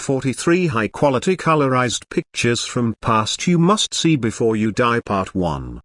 43 High-quality colorized pictures from past you must see before you die Part 1.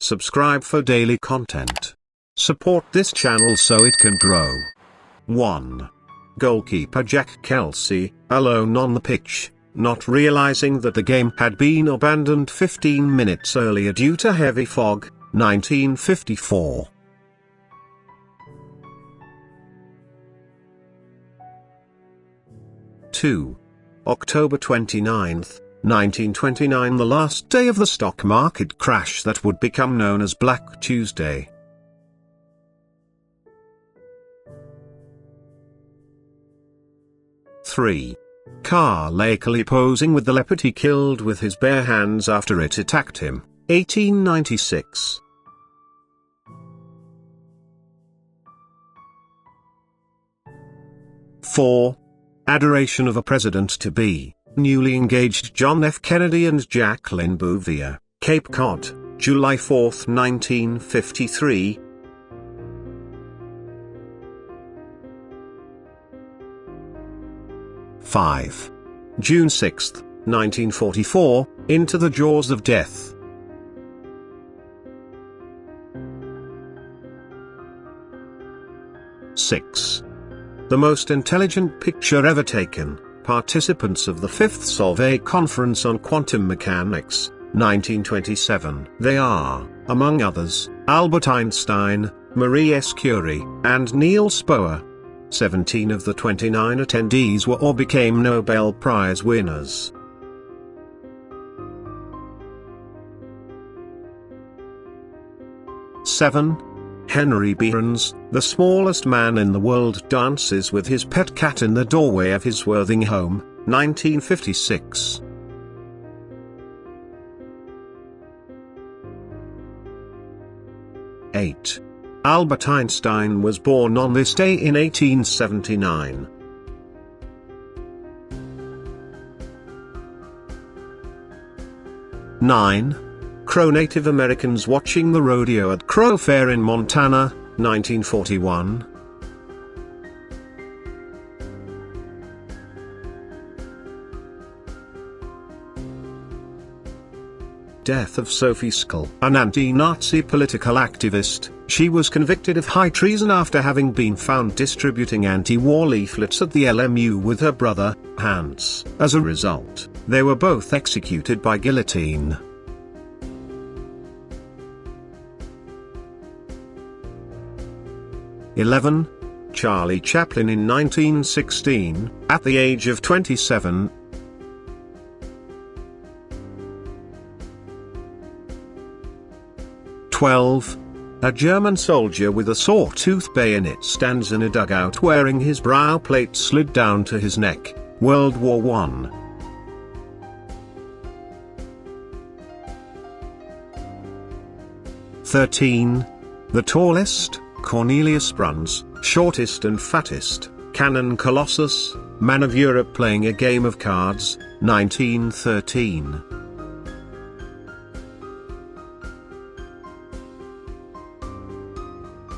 Subscribe for daily content. Support this channel so it can grow. 1. Goalkeeper Jack Kelsey, alone on the pitch, not realizing that the game had been abandoned 15 minutes earlier due to heavy fog, 1954. October 29, 1929, the last day of the stock market crash that would become known as Black Tuesday. Car Lakely posing with the leopard he killed with his bare hands after it attacked him, 1896. 4. Adoration of a President-to-be, newly engaged John F. Kennedy and Jacqueline Bouvier, Cape Cod, July 4, 1953. 5. June 6, 1944, Into the Jaws of Death. 6. The most intelligent picture ever taken, participants of the 5th Solvay Conference on Quantum Mechanics, 1927. They are, among others, Albert Einstein, Marie S. Curie, and Niels Bohr. 17 of the 29 attendees were or became Nobel Prize winners. '7. Henry Behrens, the smallest man in the world, dances with his pet cat in the doorway of his Worthing home, 1956. '8. Albert Einstein was born on this day in 1879. 9. Crow Native Americans watching the rodeo at Crow Fair in Montana, 1941. 'Death of Sophie Scholl, an anti-Nazi political activist. She was convicted of high treason after having been found distributing anti-war leaflets at the LMU with her brother, Hans. As a result, they were both executed by guillotine. 11. Charlie Chaplin in 1916, at the age of 27. 12. A German soldier with a sawtooth bayonet stands in a dugout wearing his brow plate slid down to his neck, World War I. 13. The tallest, Cornelius Bruns, shortest and fattest, Canon Colossus, man of Europe playing a game of cards, 1913.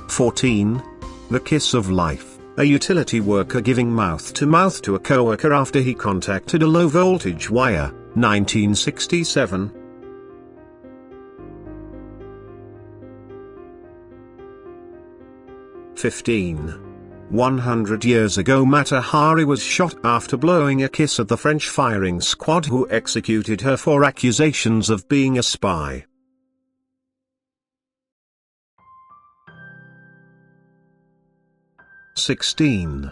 14. The Kiss of Life, a utility worker giving mouth-to-mouth to a coworker after he contacted a low-voltage wire, 1967. 15. 100 years ago Mata Hari was shot after blowing a kiss at the French firing squad who executed her for accusations of being a spy. 16.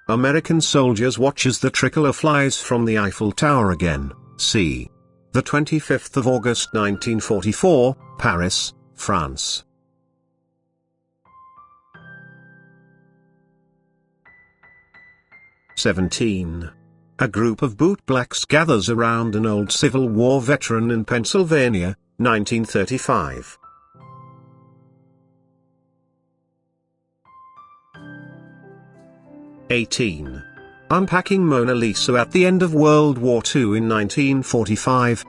American soldiers watch as the tricolor flies from the Eiffel Tower again, c. the 25th of August 1944, Paris, France. 17. A group of bootblacks gathers around an old Civil War veteran in Pennsylvania, 1935. 18. Unpacking Mona Lisa at the end of World War II in 1945.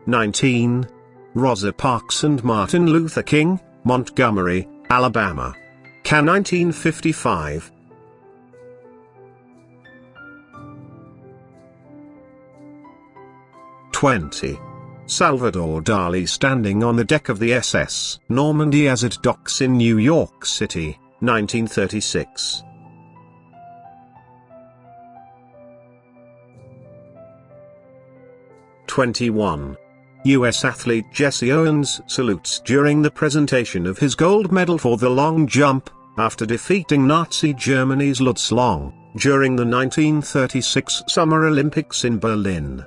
19. Rosa Parks and Martin Luther King, Montgomery, Alabama. Can 1955. Salvador Dali standing on the deck of the SS Normandy as it docks in New York City, 1936. 21. U.S. athlete Jesse Owens salutes during the presentation of his gold medal for the long jump, after defeating Nazi Germany's Lutz Long, during the 1936 Summer Olympics in Berlin.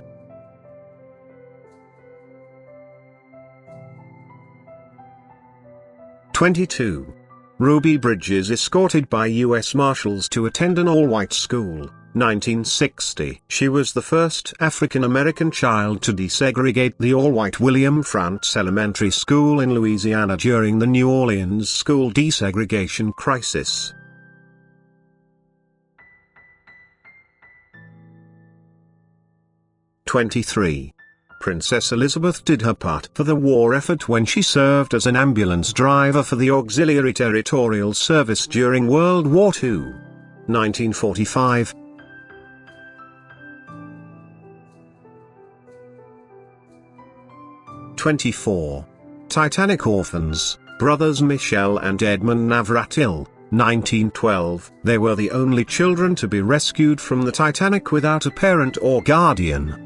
22. Ruby Bridges escorted by U.S. Marshals to attend an all-white school, 1960. She was the first African-American child to desegregate the all-white William Frantz Elementary School in Louisiana during the New Orleans school desegregation crisis. 23. Princess Elizabeth did her part for the war effort when she served as an ambulance driver for the Auxiliary Territorial Service during World War II. 1945. 24. Titanic orphans, brothers Michel and Edmund Navratil, 1912. They were the only children to be rescued from the Titanic without a parent or guardian.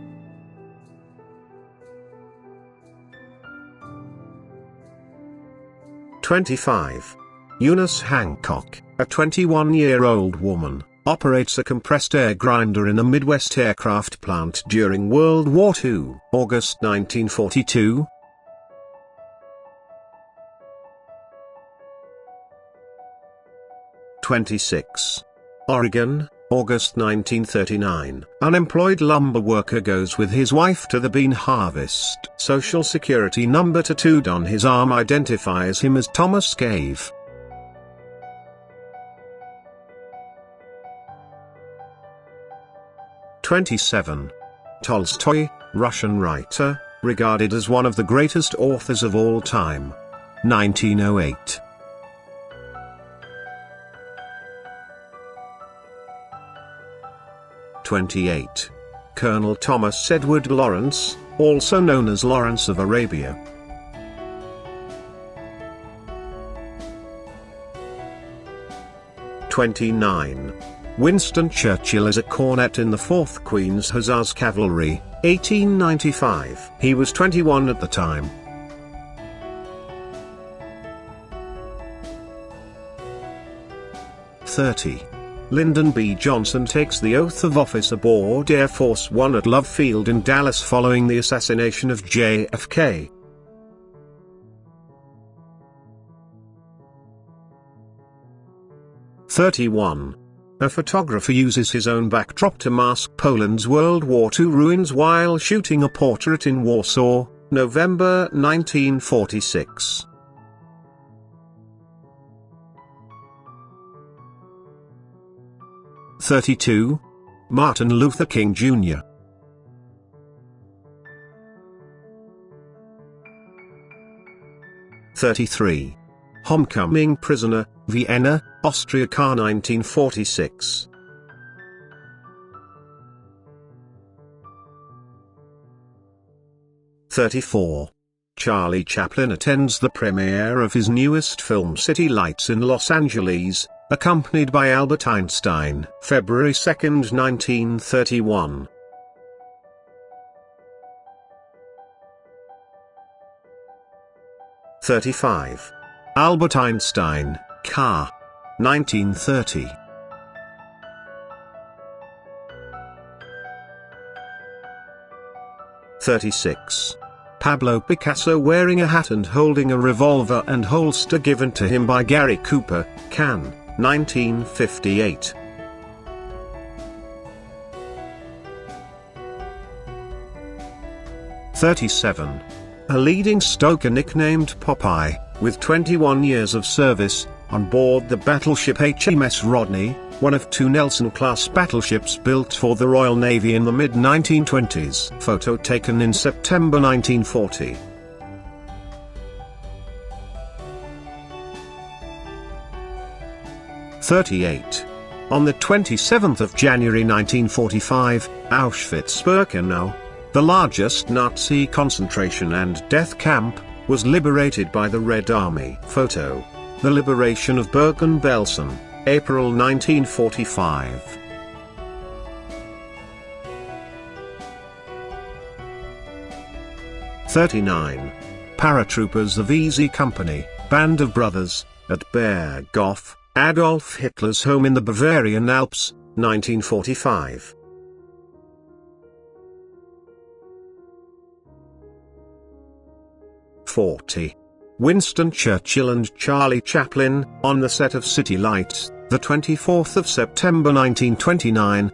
25. Eunice Hancock, a 21-year-old woman, operates a compressed air grinder in a Midwest aircraft plant during World War II, August 1942. 26. Oregon, August 1939. Unemployed lumber worker goes with his wife to the bean harvest. Social Security number tattooed on his arm identifies him as Thomas Cave. 27. Tolstoy, Russian writer, regarded as one of the greatest authors of all time. 1908. 28. Colonel Thomas Edward Lawrence, also known as Lawrence of Arabia. 29. Winston Churchill is a cornet in the 4th Queen's Hussars Cavalry, 1895. He was 21 at the time. 30. Lyndon B. Johnson takes the oath of office aboard Air Force One at Love Field in Dallas following the assassination of JFK. 31. A photographer uses his own backdrop to mask Poland's World War II ruins while shooting a portrait in Warsaw, November 1946. 32. Martin Luther King Jr. 33. Homecoming prisoner, Vienna, Austria ca. 1946. 34. Charlie Chaplin attends the premiere of his newest film City Lights in Los Angeles, accompanied by Albert Einstein, February 2, 1931. 35. Albert Einstein, ca. 1930. 36. Pablo Picasso wearing a hat and holding a revolver and holster given to him by Gary Cooper, Cannes, 1958. 37. A leading stoker nicknamed Popeye, with 21 years of service, on board the battleship HMS Rodney, one of 2 Nelson-class battleships built for the Royal Navy in the mid-1920s. Photo taken in September 1940. 38. On the 27th of January 1945, Auschwitz-Birkenau, the largest Nazi concentration and death camp, was liberated by the Red Army. Photo. The liberation of Bergen-Belsen, April 1945. '39. Paratroopers of Easy Company, Band of Brothers, at Berghof, Adolf Hitler's home in the Bavarian Alps, 1945. '40. Winston Churchill and Charlie Chaplin, on the set of City Lights, the 24th of September 1929.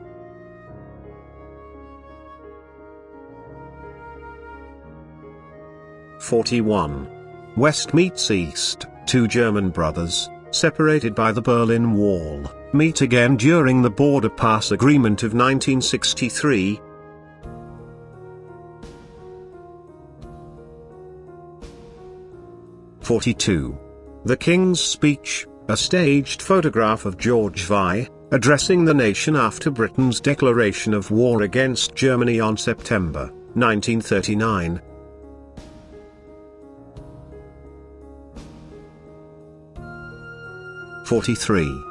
'41. West meets East, two German brothers, separated by the Berlin Wall, meet again during the Border Pass Agreement of 1963. '42. The King's Speech, a staged photograph of George V, addressing the nation after Britain's declaration of war against Germany on September 1939. '43.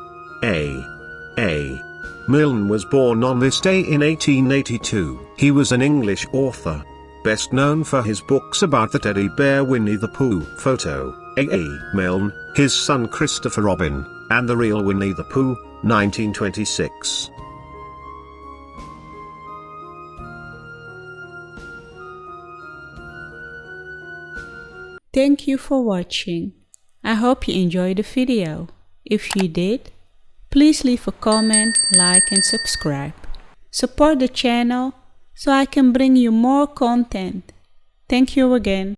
A. Milne was born on this day in 1882. He was an English author, best known for his books about the teddy bear Winnie the Pooh. Photo. A. Milne, his son Christopher Robin, and the real Winnie the Pooh, 1926. Thank you for watching. I hope you enjoyed the video. If you did, please leave a comment, like and subscribe. Support the channel so I can bring you more content. Thank you again.